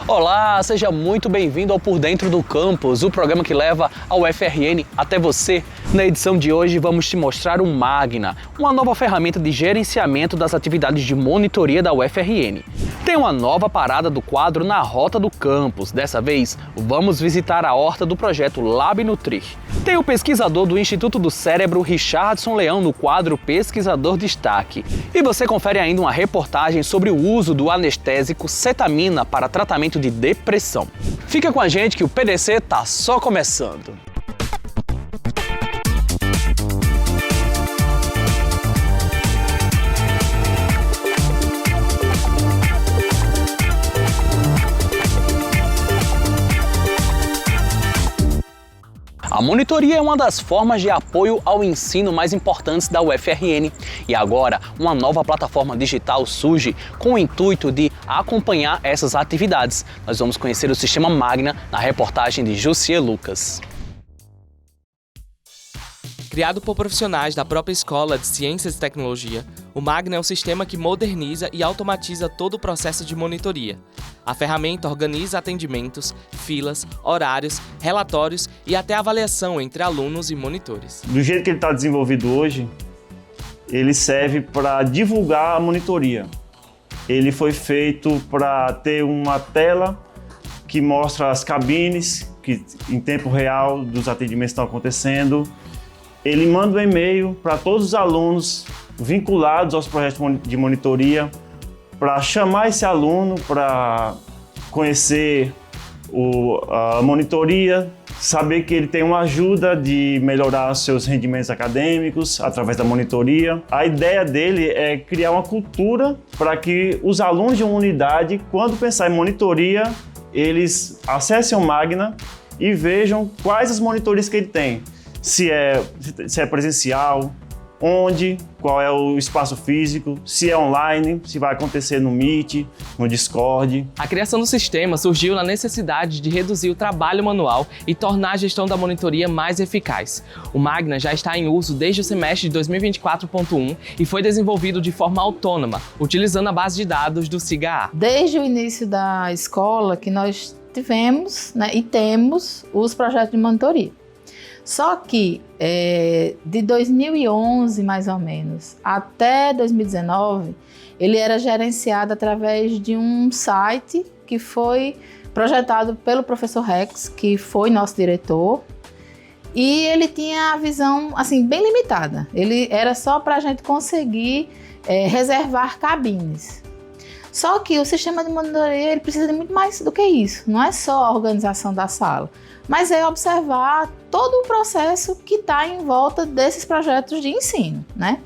Olá, seja muito bem-vindo ao Por Dentro do Campus, o programa que leva a UFRN até você. Na edição de hoje vamos te mostrar o Magna, uma nova ferramenta de gerenciamento das atividades de monitoria da UFRN. Tem uma nova parada do quadro na Rota do Campus. Dessa vez, vamos visitar a horta do projeto Lab Nutrir. Tem o pesquisador do Instituto do Cérebro, Richardson Leão, no quadro Pesquisador Destaque. E você confere ainda uma reportagem sobre o uso do anestésico cetamina para tratamento de depressão. Fica com a gente que o PDC tá só começando. A monitoria é uma das formas de apoio ao ensino mais importantes da UFRN. E agora, uma nova plataforma digital surge com o intuito de acompanhar essas atividades. Nós vamos conhecer o sistema Magna na reportagem de Jussier Lucas. Criado por profissionais da própria Escola de Ciências e Tecnologia, o Magna é um sistema que moderniza e automatiza todo o processo de monitoria. A ferramenta organiza atendimentos, filas, horários, relatórios e até avaliação entre alunos e monitores. Do jeito que ele está desenvolvido hoje, ele serve para divulgar a monitoria. Ele foi feito para ter uma tela que mostra as cabines que, em tempo real dos atendimentos que estão acontecendo. Ele manda um e-mail para todos os alunos vinculados aos projetos de monitoria para chamar esse aluno para conhecer a monitoria, saber que ele tem uma ajuda de melhorar seus rendimentos acadêmicos através da monitoria. A ideia dele é criar uma cultura para que os alunos de uma unidade, quando pensar em monitoria, eles acessem o Magna e vejam quais as monitorias que ele tem. Se é presencial, onde, qual é o espaço físico, se é online, se vai acontecer no Meet, no Discord. A criação do sistema surgiu na necessidade de reduzir o trabalho manual e tornar a gestão da monitoria mais eficaz. O Magna já está em uso desde o semestre de 2024.1 e foi desenvolvido de forma autônoma, utilizando a base de dados do SIGA-A. Desde o início da escola que nós tivemos, e temos os projetos de monitoria. Só que de 2011, mais ou menos, até 2019, ele era gerenciado através de um site que foi projetado pelo professor Rex, que foi nosso diretor, e ele tinha a visão assim, bem limitada. Ele era só para a gente conseguir reservar cabines. Só que o sistema de monitoria ele precisa de muito mais do que isso. Não é só a organização da sala, mas é observar todo o processo que está em volta desses projetos de ensino, né?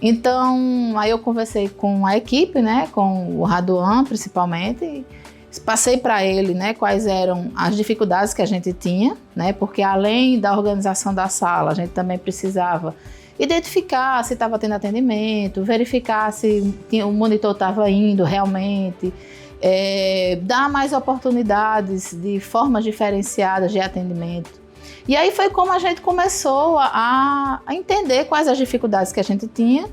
Então, aí eu conversei com a equipe, com o Raduan principalmente, e passei para ele, quais eram as dificuldades que a gente tinha, porque além da organização da sala, a gente também precisava identificar se estava tendo atendimento, verificar se o monitor estava indo realmente, dar mais oportunidades de formas diferenciadas de atendimento. E aí foi como a gente começou a entender quais as dificuldades que a gente tinha,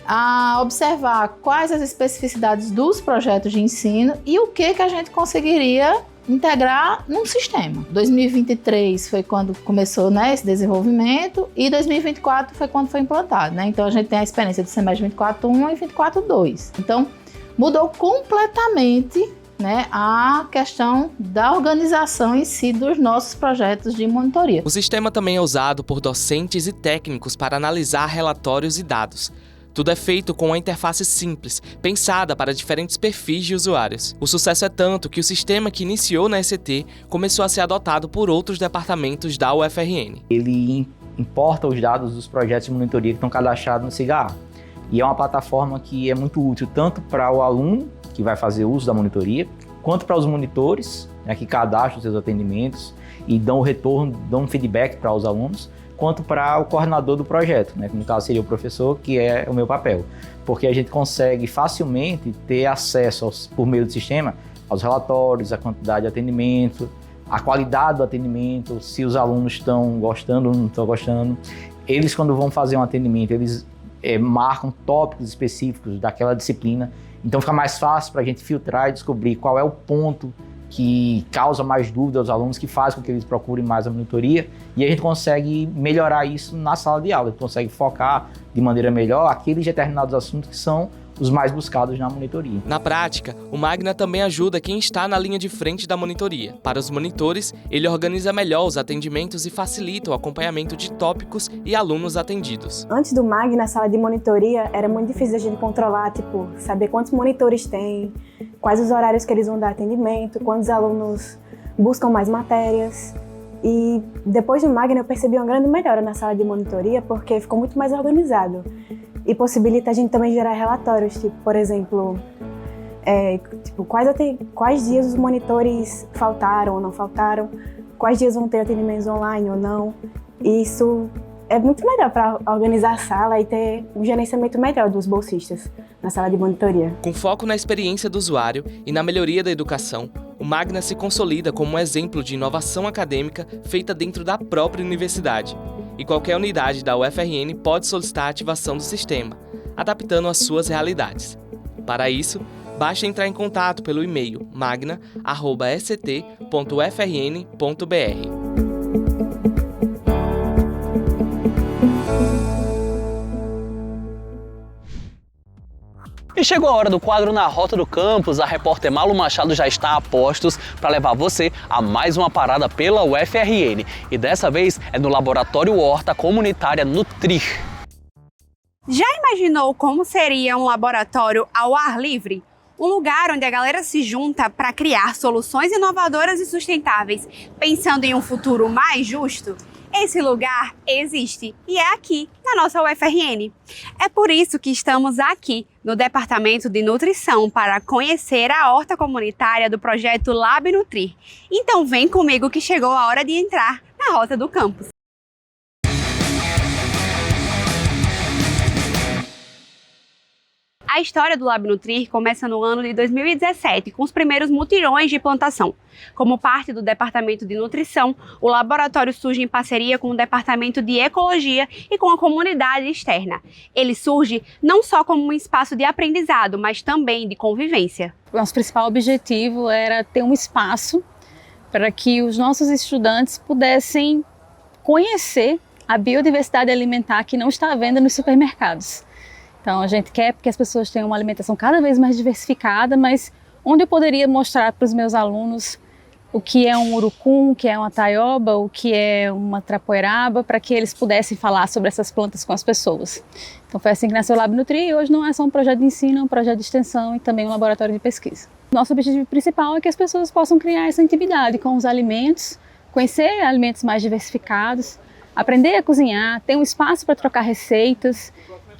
a observar quais as especificidades dos projetos de ensino e o que a gente conseguiria integrar num sistema. 2023 foi quando começou esse desenvolvimento e 2024 foi quando foi implantado. Então a gente tem a experiência do semestre 24.1 e 24.2. Então mudou completamente a questão da organização em si dos nossos projetos de monitoria. O sistema também é usado por docentes e técnicos para analisar relatórios e dados. Tudo é feito com uma interface simples, pensada para diferentes perfis de usuários. O sucesso é tanto que o sistema que iniciou na ECT começou a ser adotado por outros departamentos da UFRN. Ele importa os dados dos projetos de monitoria que estão cadastrados no SIGA-A. E é uma plataforma que é muito útil tanto para o aluno, que vai fazer uso da monitoria, quanto para os monitores, que cadastram os seus atendimentos e dão o retorno, dão um feedback para os alunos, quanto para o coordenador do projeto, que no caso seria o professor, que é o meu papel. Porque a gente consegue facilmente ter acesso, por meio do sistema, aos relatórios, a quantidade de atendimento, a qualidade do atendimento, se os alunos estão gostando ou não estão gostando. Eles, quando vão fazer um atendimento, eles marcam tópicos específicos daquela disciplina, então fica mais fácil para a gente filtrar e descobrir qual é o ponto que causa mais dúvida aos alunos, que faz com que eles procurem mais a monitoria, e a gente consegue melhorar isso na sala de aula, a gente consegue focar de maneira melhor aqueles determinados assuntos que são os mais buscados na monitoria. Na prática, o Magna também ajuda quem está na linha de frente da monitoria. Para os monitores, ele organiza melhor os atendimentos e facilita o acompanhamento de tópicos e alunos atendidos. Antes do Magna, a sala de monitoria era muito difícil a gente controlar, saber quantos monitores tem, quais os horários que eles vão dar atendimento, quantos alunos buscam mais matérias. E depois do Magna eu percebi uma grande melhora na sala de monitoria, porque ficou muito mais organizado. E possibilita a gente também gerar relatórios, por exemplo, quais dias os monitores faltaram ou não faltaram, quais dias vão ter atendimentos online ou não. E isso é muito melhor para organizar a sala e ter um gerenciamento melhor dos bolsistas na sala de monitoria. Com foco na experiência do usuário e na melhoria da educação, o Magna se consolida como um exemplo de inovação acadêmica feita dentro da própria universidade. E qualquer unidade da UFRN pode solicitar a ativação do sistema, adaptando às suas realidades. Para isso, basta entrar em contato pelo e-mail magna@st.ufrn.br. E chegou a hora do quadro Na Rota do Campus. A repórter Malu Machado já está a postos para levar você a mais uma parada pela UFRN. E dessa vez é no Laboratório Horta Comunitária Nutrir. Já imaginou como seria um laboratório ao ar livre? Um lugar onde a galera se junta para criar soluções inovadoras e sustentáveis, pensando em um futuro mais justo? Esse lugar existe e é aqui, na nossa UFRN. É por isso que estamos aqui, no Departamento de Nutrição, para conhecer a horta comunitária do projeto Lab Nutrir. Então vem comigo que chegou a hora de entrar na Rota do Campus. A história do Lab Nutrir começa no ano de 2017, com os primeiros mutirões de plantação. Como parte do Departamento de Nutrição, o laboratório surge em parceria com o Departamento de Ecologia e com a comunidade externa. Ele surge não só como um espaço de aprendizado, mas também de convivência. Nosso principal objetivo era ter um espaço para que os nossos estudantes pudessem conhecer a biodiversidade alimentar que não está à venda nos supermercados. Então a gente quer que as pessoas tenham uma alimentação cada vez mais diversificada, mas onde eu poderia mostrar para os meus alunos o que é um urucum, o que é uma taioba, o que é uma trapoeraba, para que eles pudessem falar sobre essas plantas com as pessoas. Então foi assim que nasceu o Lab Nutrir, e hoje não é só um projeto de ensino, é um projeto de extensão e também um laboratório de pesquisa. Nosso objetivo principal é que as pessoas possam criar essa intimidade com os alimentos, conhecer alimentos mais diversificados, aprender a cozinhar, ter um espaço para trocar receitas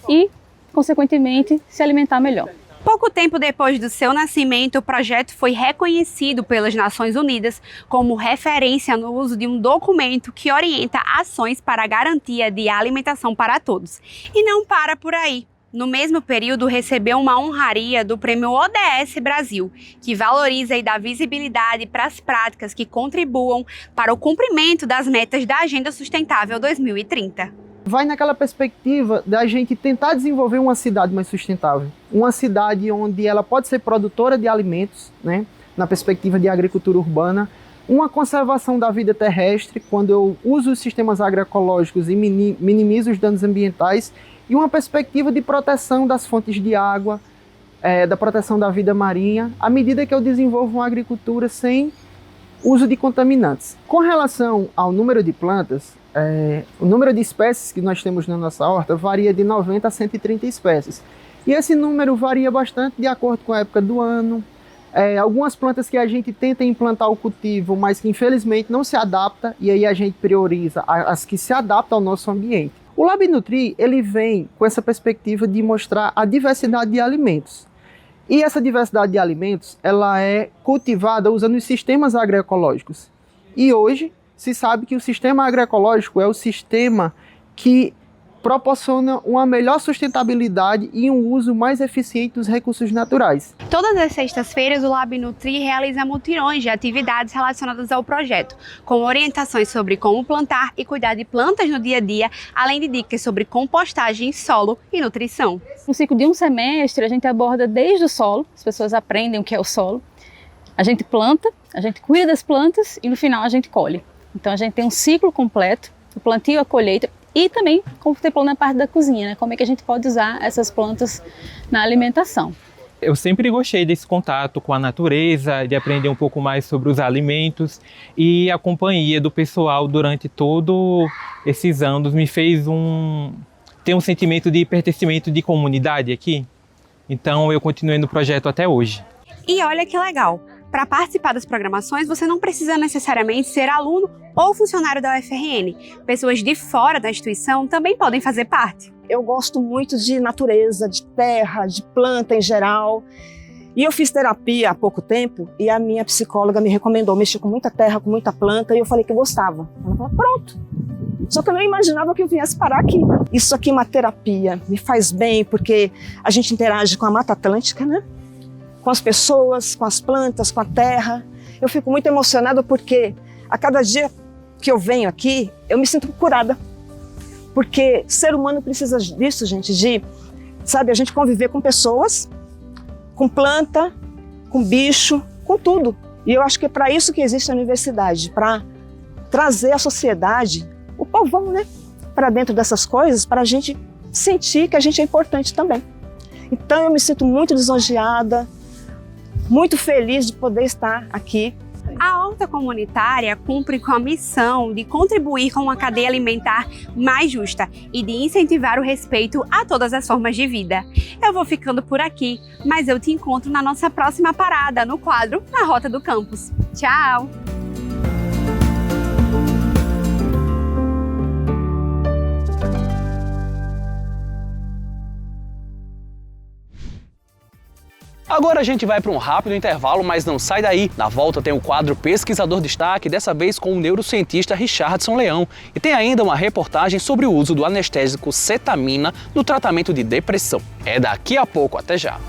e, consequentemente, se alimentar melhor. Pouco tempo depois do seu nascimento, o projeto foi reconhecido pelas Nações Unidas como referência no uso de um documento que orienta ações para a garantia de alimentação para todos. E não para por aí. No mesmo período, recebeu uma honraria do Prêmio ODS Brasil, que valoriza e dá visibilidade para as práticas que contribuam para o cumprimento das metas da Agenda Sustentável 2030. Vai naquela perspectiva da gente tentar desenvolver uma cidade mais sustentável. Uma cidade onde ela pode ser produtora de alimentos, né, na perspectiva de agricultura urbana, uma conservação da vida terrestre, quando eu uso os sistemas agroecológicos e minimizo os danos ambientais, e uma perspectiva de proteção das fontes de água, da proteção da vida marinha, à medida que eu desenvolvo uma agricultura sem uso de contaminantes. Com relação ao número de plantas, o número de espécies que nós temos na nossa horta varia de 90 a 130 espécies. E esse número varia bastante de acordo com a época do ano. Algumas plantas que a gente tenta implantar o cultivo, mas que infelizmente não se adapta, e aí a gente prioriza as que se adaptam ao nosso ambiente. O Lab Nutrir, ele vem com essa perspectiva de mostrar a diversidade de alimentos. E essa diversidade de alimentos, ela é cultivada usando os sistemas agroecológicos. E hoje, se sabe que o sistema agroecológico é o sistema que proporciona uma melhor sustentabilidade e um uso mais eficiente dos recursos naturais. Todas as sextas-feiras, o Lab Nutrir realiza mutirões de atividades relacionadas ao projeto, com orientações sobre como plantar e cuidar de plantas no dia a dia, além de dicas sobre compostagem, solo e nutrição. No ciclo de um semestre, a gente aborda desde o solo, as pessoas aprendem o que é o solo. A gente planta A gente cuida das plantas e no final a gente colhe. Então a gente tem um ciclo completo, o plantio, a colheita e também contemplando a parte da cozinha, né? Como é que a gente pode usar essas plantas na alimentação. Eu sempre gostei desse contato com a natureza, de aprender um pouco mais sobre os alimentos, e a companhia do pessoal durante todos esses anos me fez ter um sentimento de pertencimento de comunidade aqui. Então eu continuei no projeto até hoje. E olha que legal! Para participar das programações, você não precisa necessariamente ser aluno ou funcionário da UFRN. Pessoas de fora da instituição também podem fazer parte. Eu gosto muito de natureza, de terra, de planta em geral. E eu fiz terapia há pouco tempo e a minha psicóloga me recomendou mexer com muita terra, com muita planta, e eu falei que eu gostava. Ela falou, pronto. Só que eu não imaginava que eu viesse parar aqui. Isso aqui é uma terapia, me faz bem, porque a gente interage com a Mata Atlântica, né? Com as pessoas, com as plantas, com a terra. Eu fico muito emocionada porque a cada dia que eu venho aqui, eu me sinto curada. Porque ser humano precisa disso, gente, sabe, a gente conviver com pessoas, com planta, com bicho, com tudo. E eu acho que é para isso que existe a universidade, para trazer a sociedade, o povão, né, para dentro dessas coisas, para a gente sentir que a gente é importante também. Então eu me sinto muito lisonjeada, muito feliz de poder estar aqui. A horta comunitária cumpre com a missão de contribuir com uma cadeia alimentar mais justa e de incentivar o respeito a todas as formas de vida. Eu vou ficando por aqui, mas eu te encontro na nossa próxima parada, no quadro Na Rota do Campus. Tchau! Agora a gente vai para um rápido intervalo, mas não sai daí. Na volta tem o quadro Pesquisador Destaque, dessa vez com o neurocientista Richardson Leão. E tem ainda uma reportagem sobre o uso do anestésico cetamina no tratamento de depressão. É daqui a pouco, até já!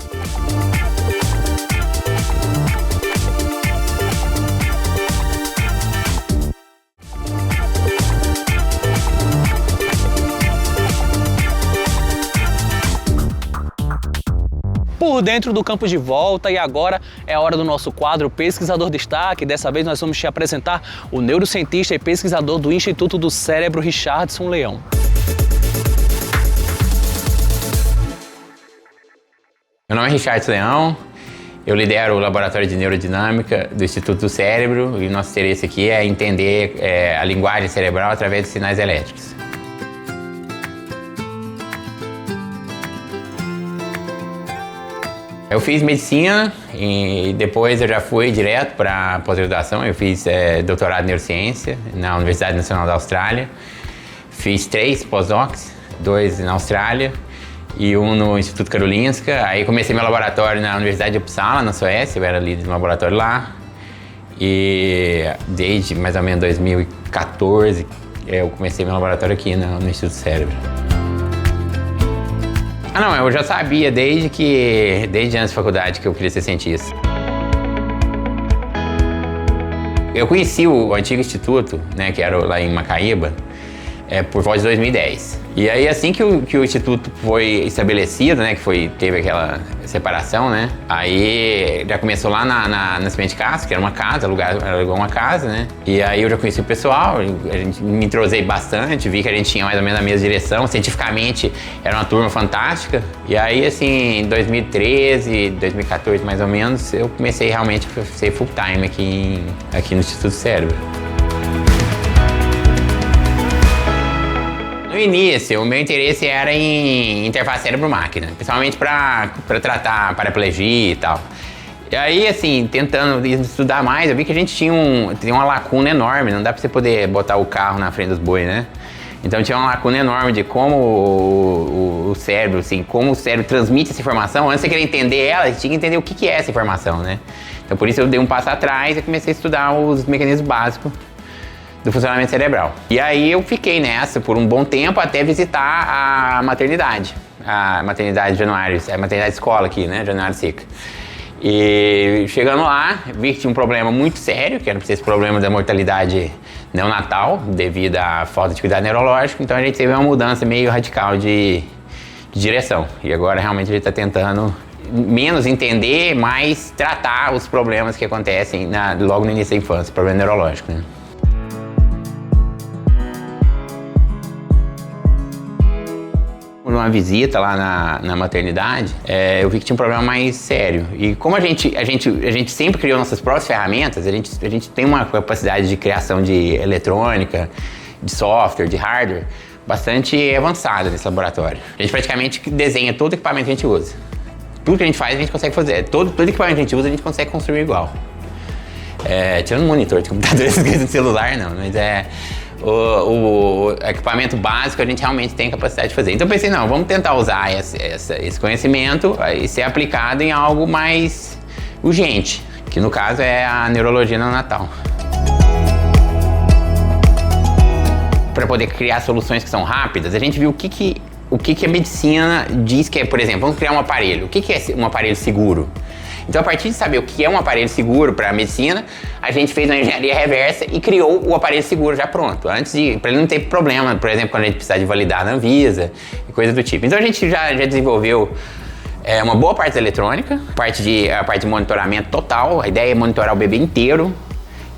Por dentro do campus de volta, e agora é a hora do nosso quadro Pesquisador Destaque. Dessa vez nós vamos te apresentar o neurocientista e pesquisador do Instituto do Cérebro, Richardson Leão. Meu nome é Richardson Leão, eu lidero o Laboratório de Neurodinâmica do Instituto do Cérebro, e o nosso interesse aqui é entender a linguagem cerebral através de sinais elétricos. Eu fiz medicina e depois eu já fui direto para pós-graduação. Eu fiz doutorado em neurociência na Universidade Nacional da Austrália. Fiz 3 pós-docs, 2 na Austrália e 1 no Instituto Karolinska. Aí comecei meu laboratório na Universidade de Uppsala, na Suécia. Eu era líder de um laboratório lá. E desde mais ou menos 2014 eu comecei meu laboratório aqui no Instituto do Cérebro. Não, eu já sabia desde antes da faculdade que eu queria ser cientista. Eu conheci o antigo instituto, né, que era lá em Macaíba, por volta de 2010. E aí assim que o instituto foi estabelecido, né, teve aquela separação, né, aí já começou lá na Semente Castro, que era uma casa, alugou uma casa, né, e aí eu já conheci o pessoal, a gente me entrosei bastante, vi que a gente tinha mais ou menos a mesma direção, cientificamente era uma turma fantástica, e aí assim, em 2013, 2014 mais ou menos, eu comecei realmente a ser full time aqui no Instituto do Cérebro. No início, o meu interesse era em interface cérebro-máquina, principalmente para tratar paraplegia e tal. E aí, assim, tentando estudar mais, eu vi que a gente tinha uma lacuna enorme, não dá para você poder botar o carro na frente dos bois, né? Então tinha uma lacuna enorme de como o cérebro, assim, como o cérebro transmite essa informação. Antes de você querer entender ela, você tinha que entender o que é essa informação, né? Então por isso eu dei um passo atrás e comecei a estudar os mecanismos básicos do funcionamento cerebral. E aí eu fiquei nessa por um bom tempo até visitar a maternidade Januário, a maternidade escola aqui, né, Januário Sica. E chegando lá, vi que tinha um problema muito sério, que era esse problema da mortalidade neonatal, devido à falta de cuidado neurológico. Então a gente teve uma mudança meio radical de direção. E agora realmente a gente está tentando menos entender, mais tratar os problemas que acontecem logo no início da infância, problema neurológico, né? Numa visita lá na maternidade, eu vi que tinha um problema mais sério. E como a gente sempre criou nossas próprias ferramentas, a gente tem uma capacidade de criação de eletrônica, de software, de hardware, bastante avançada nesse laboratório. A gente praticamente desenha todo o equipamento que a gente usa. Tudo que a gente faz, a gente consegue fazer. Todo equipamento que a gente usa, a gente consegue construir igual. Tirando um monitor de computador, de celular, não, mas o equipamento básico a gente realmente tem capacidade de fazer. Então eu pensei, não, vamos tentar usar esse conhecimento e ser aplicado em algo mais urgente, que no caso é a neurologia neonatal. Para poder criar soluções que são rápidas, a gente viu o que a medicina diz que é, por exemplo, vamos criar um aparelho. O que é um aparelho seguro? Então, a partir de saber o que é um aparelho seguro para a medicina, a gente fez uma engenharia reversa e criou o aparelho seguro já pronto, para ele não ter problema, por exemplo, quando a gente precisar de validar na Anvisa e coisa do tipo. Então, a gente já desenvolveu uma boa parte da eletrônica, a parte de monitoramento total. A ideia é monitorar o bebê inteiro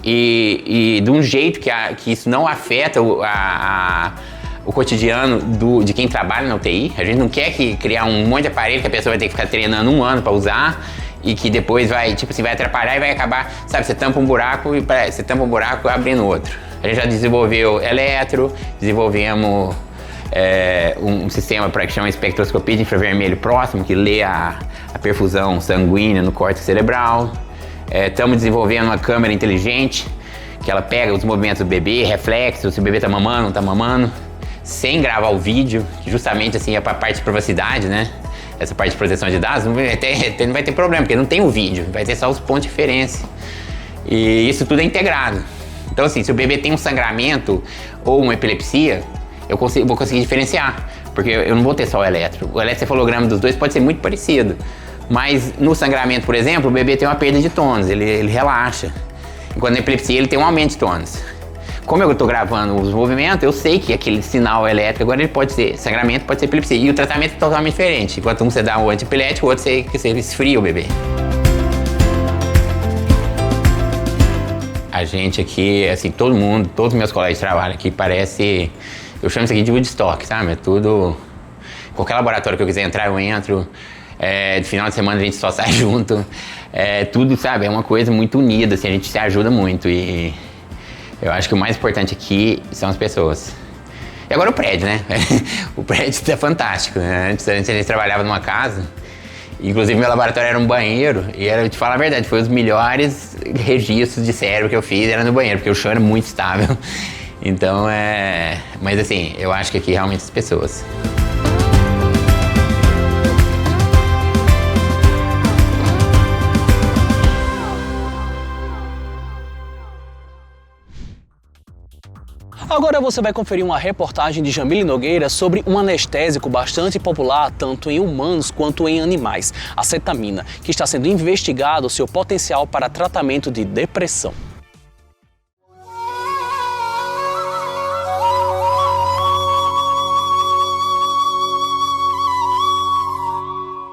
e de um jeito que isso não afeta o cotidiano de quem trabalha na UTI. A gente não quer criar um monte de aparelho que a pessoa vai ter que ficar treinando 1 ano para usar e que depois vai atrapalhar e vai acabar, sabe, você tampa um buraco abrindo outro. A gente já desenvolveu desenvolvemos um sistema que chama espectroscopia de infravermelho próximo, que lê a perfusão sanguínea no córtex cerebral. Estamos desenvolvendo uma câmera inteligente, que ela pega os movimentos do bebê, reflexos, se o bebê tá mamando, não tá mamando, sem gravar o vídeo, que justamente assim é para a parte de privacidade, né? Essa parte de proteção de dados não vai ter problema, porque não tem o vídeo, vai ter só os pontos de referência. E isso tudo é integrado. Então assim, se o bebê tem um sangramento ou uma epilepsia, vou conseguir diferenciar, porque eu não vou ter só o eletro. O eletrocefalograma dos dois pode ser muito parecido, mas no sangramento, por exemplo, o bebê tem uma perda de tônus, ele relaxa. Enquanto na epilepsia ele tem um aumento de tônus. Como eu estou gravando os movimentos, eu sei que aquele sinal elétrico agora ele pode ser sangramento, pode ser epilepsia. E o tratamento é totalmente diferente. Enquanto um você dá um antiepilético, o outro você esfria o bebê. A gente aqui, assim, todos os meus colegas de trabalho aqui parece... Eu chamo isso aqui de Woodstock, sabe? É tudo... Qualquer laboratório que eu quiser entrar, eu entro. De final de semana a gente só sai junto. Tudo, sabe? É uma coisa muito unida, assim, a gente se ajuda muito. E eu acho que o mais importante aqui são as pessoas. E agora o prédio, né? O prédio está fantástico, né? Antes a gente trabalhava numa casa, inclusive meu laboratório era um banheiro, e eu te falar a verdade, foi os melhores registros de cérebro que eu fiz, era no banheiro, porque o chão era muito estável. Então, mas assim, eu acho que aqui realmente as pessoas. Agora você vai conferir uma reportagem de Jamile Nogueira sobre um anestésico bastante popular tanto em humanos quanto em animais, a cetamina, que está sendo investigado o seu potencial para tratamento de depressão.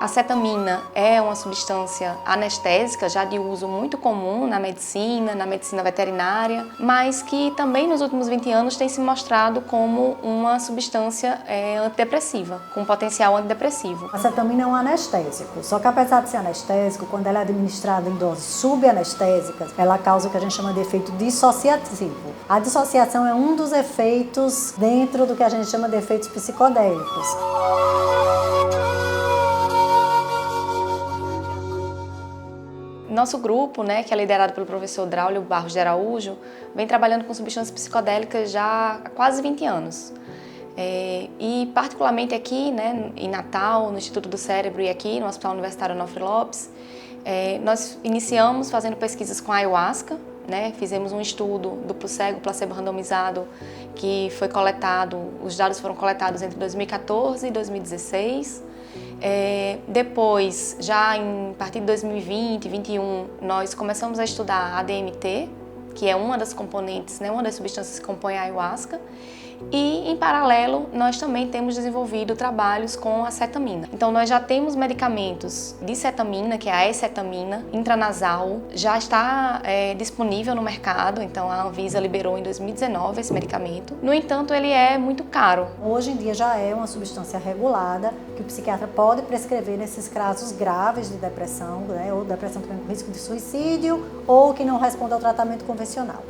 A cetamina é uma substância anestésica já de uso muito comum na medicina veterinária, mas que também nos últimos 20 anos tem se mostrado como uma substância antidepressiva, com potencial antidepressivo. A cetamina é um anestésico, só que apesar de ser anestésico, quando ela é administrada em doses subanestésicas, ela causa o que a gente chama de efeito dissociativo. A dissociação é um dos efeitos dentro do que a gente chama de efeitos psicodélicos. Nosso grupo, que é liderado pelo professor Draulio Barros de Araújo, vem trabalhando com substâncias psicodélicas já há quase 20 anos. E particularmente aqui, em Natal, no Instituto do Cérebro e aqui no Hospital Universitário Onofre Lopes, nós iniciamos fazendo pesquisas com ayahuasca, fizemos um estudo duplo cego, placebo randomizado, que foi coletado, os dados foram coletados entre 2014 e 2016. Depois, já a partir de 2020 e 2021, nós começamos a estudar a DMT, que é uma das componentes, uma das substâncias que compõem a ayahuasca. E, em paralelo, nós também temos desenvolvido trabalhos com a cetamina. Então, nós já temos medicamentos de cetamina, que é a escetamina intranasal, já está disponível no mercado. Então, a Anvisa liberou em 2019 esse medicamento. No entanto, ele é muito caro. Hoje em dia já é uma substância regulada que o psiquiatra pode prescrever nesses casos graves de depressão, né, ou depressão com risco de suicídio, ou que não responde ao tratamento convencional.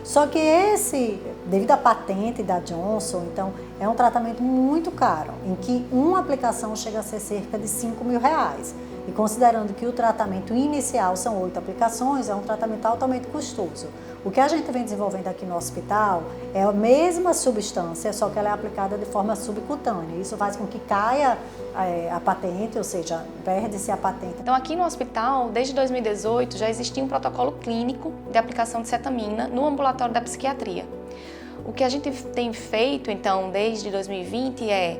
Só que devido à patente da Johnson, então é um tratamento muito caro, em que uma aplicação chega a ser cerca de R$5.000. E considerando que o tratamento inicial são 8 aplicações, é um tratamento altamente custoso. O que a gente vem desenvolvendo aqui no hospital é a mesma substância, só que ela é aplicada de forma subcutânea. Isso faz com que caia a patente, ou seja, perde-se a patente. Então, aqui no hospital, desde 2018, já existia um protocolo clínico de aplicação de cetamina no ambulatório da psiquiatria. O que a gente tem feito, então, desde 2020 é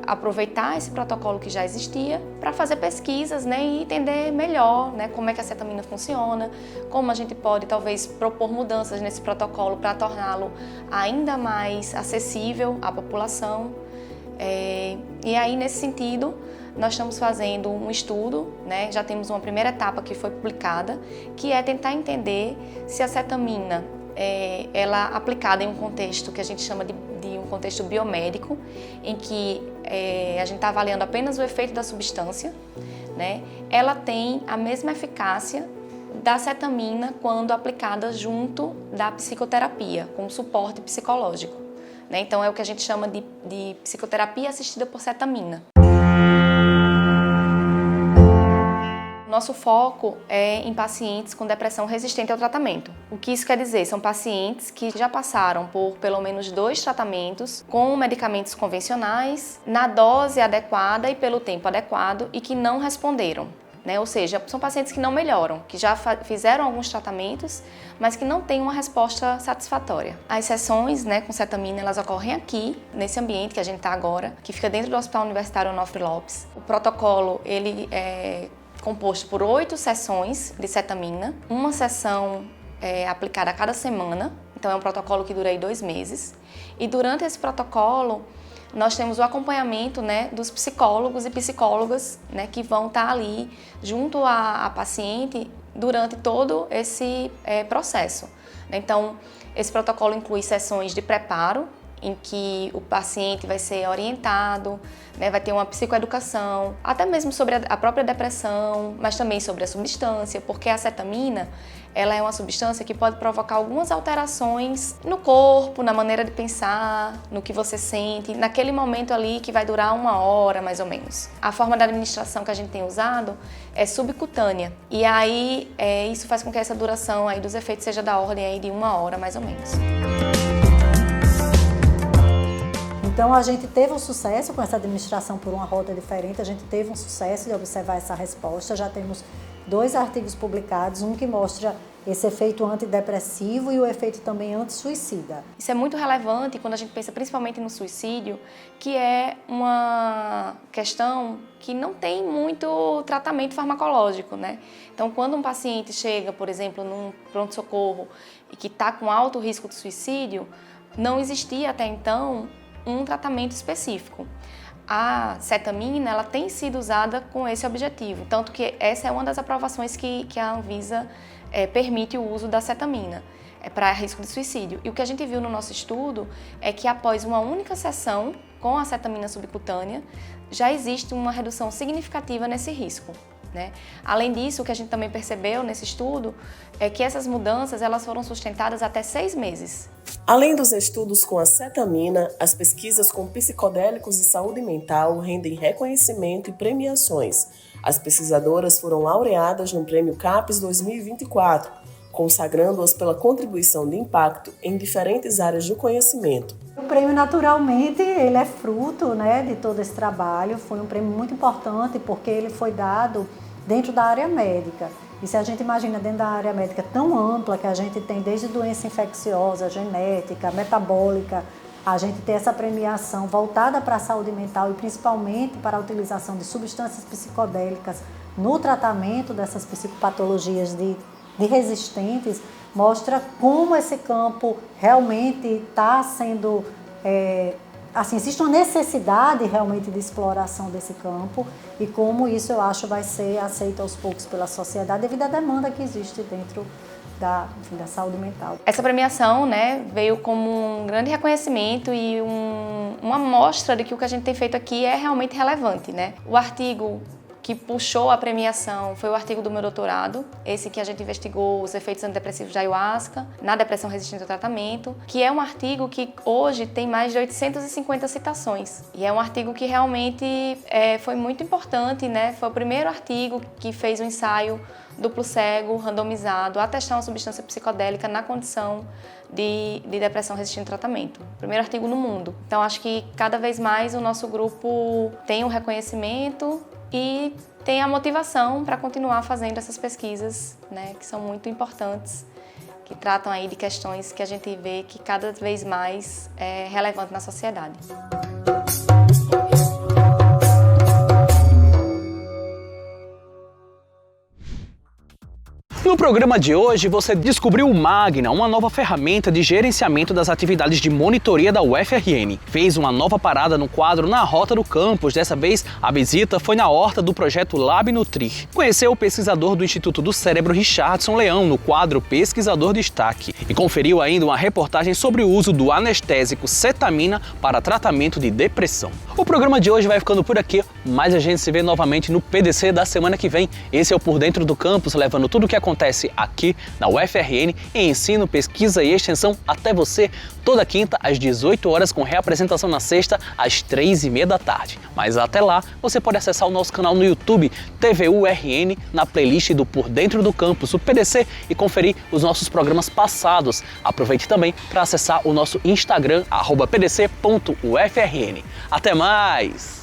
aproveitar esse protocolo que já existia para fazer pesquisas, né, e entender melhor, né, como é que a cetamina funciona, como a gente pode talvez propor mudanças nesse protocolo para torná-lo ainda mais acessível à população. E aí, nesse sentido, nós estamos fazendo um estudo, né, já temos uma primeira etapa que foi publicada, que é tentar entender se a cetamina ela aplicada em um contexto que a gente chama de um contexto biomédico, em que a gente está avaliando apenas o efeito da substância, né? Ela tem a mesma eficácia da cetamina quando aplicada junto da psicoterapia, com suporte psicológico, né? Então é o que a gente chama de psicoterapia assistida por cetamina. Nosso foco é em pacientes com depressão resistente ao tratamento. O que isso quer dizer? São pacientes que já passaram por pelo menos 2 tratamentos com medicamentos convencionais, na dose adequada e pelo tempo adequado e que não responderam, né? Ou seja, são pacientes que não melhoram, que já fizeram alguns tratamentos, mas que não têm uma resposta satisfatória. As sessões, né, com cetamina, elas ocorrem aqui, nesse ambiente que a gente está agora, que fica dentro do Hospital Universitário Onofre Lopes. O protocolo, ele é composto por 8 sessões de cetamina, uma sessão aplicada a cada semana, então é um protocolo que dura aí 2 meses. E durante esse protocolo, nós temos o acompanhamento, né, dos psicólogos e psicólogas, né, que vão estar ali junto à paciente durante todo esse processo. Então, esse protocolo inclui sessões de preparo, em que o paciente vai ser orientado, né, vai ter uma psicoeducação, até mesmo sobre a própria depressão, mas também sobre a substância, porque a cetamina, ela é uma substância que pode provocar algumas alterações no corpo, na maneira de pensar, no que você sente, naquele momento ali que vai durar 1 hora, mais ou menos. A forma de administração que a gente tem usado é subcutânea, e aí isso faz com que essa duração aí dos efeitos seja da ordem aí de 1 hora, mais ou menos. Então, a gente teve um sucesso com essa administração por uma rota diferente, a gente teve um sucesso de observar essa resposta, já temos 2 artigos publicados, um que mostra esse efeito antidepressivo e o efeito também anti-suicida. Isso é muito relevante quando a gente pensa principalmente no suicídio, que é uma questão que não tem muito tratamento farmacológico, né? Então, quando um paciente chega, por exemplo, num pronto-socorro e que está com alto risco de suicídio, não existia até então um tratamento específico. A cetamina, ela tem sido usada com esse objetivo, tanto que essa é uma das aprovações que a Anvisa permite o uso da cetamina para risco de suicídio. E o que a gente viu no nosso estudo é que após uma única sessão com a cetamina subcutânea, já existe uma redução significativa nesse risco, né? Além disso, o que a gente também percebeu nesse estudo é que essas mudanças elas foram sustentadas até 6 meses. Além dos estudos com a cetamina, as pesquisas com psicodélicos de saúde mental rendem reconhecimento e premiações. As pesquisadoras foram laureadas no Prêmio CAPES 2024, consagrando-as pela contribuição de impacto em diferentes áreas do conhecimento. O prêmio, naturalmente, ele é fruto, né, de todo esse trabalho. Foi um prêmio muito importante porque ele foi dado dentro da área médica. E se a gente imagina dentro da área médica tão ampla que a gente tem desde doença infecciosa, genética, metabólica, a gente ter essa premiação voltada para a saúde mental e principalmente para a utilização de substâncias psicodélicas no tratamento dessas psicopatologias de resistentes, mostra como esse campo realmente está sendo... assim, existe uma necessidade realmente de exploração desse campo e como isso eu acho vai ser aceito aos poucos pela sociedade devido à demanda que existe dentro da saúde mental. Essa premiação, né, veio como um grande reconhecimento e uma mostra de que o que a gente tem feito aqui é realmente relevante, né? O artigo que puxou a premiação foi o artigo do meu doutorado, esse que a gente investigou os efeitos antidepressivos da ayahuasca na depressão resistente ao tratamento, que é um artigo que hoje tem mais de 850 citações. E é um artigo que realmente foi muito importante, né? Foi o primeiro artigo que fez um ensaio duplo cego, randomizado, a testar uma substância psicodélica na condição de depressão resistente ao tratamento. Primeiro artigo no mundo. Então acho que cada vez mais o nosso grupo tem um reconhecimento e tem a motivação para continuar fazendo essas pesquisas, né, que são muito importantes, que tratam aí de questões que a gente vê que cada vez mais é relevante na sociedade. No programa de hoje, você descobriu o Magna, uma nova ferramenta de gerenciamento das atividades de monitoria da UFRN. Fez uma nova parada no quadro Na Rota do Campus. Dessa vez, a visita foi na horta do projeto Lab Nutrir. Conheceu o pesquisador do Instituto do Cérebro, Richardson Leão, no quadro Pesquisador Destaque. E conferiu ainda uma reportagem sobre o uso do anestésico cetamina para tratamento de depressão. O programa de hoje vai ficando por aqui, mas a gente se vê novamente no PDC da semana que vem. Esse é o Por Dentro do Campus, levando tudo o que acontece aqui na UFRN em ensino, pesquisa e extensão até você, toda quinta às 18 horas, com reapresentação na sexta às 3h30 da tarde. Mas até lá, você pode acessar o nosso canal no YouTube, TVURN, na playlist do Por Dentro do Campus, o PDC, e conferir os nossos programas passados. Aproveite também para acessar o nosso Instagram, @pdc.ufrn. Até mais!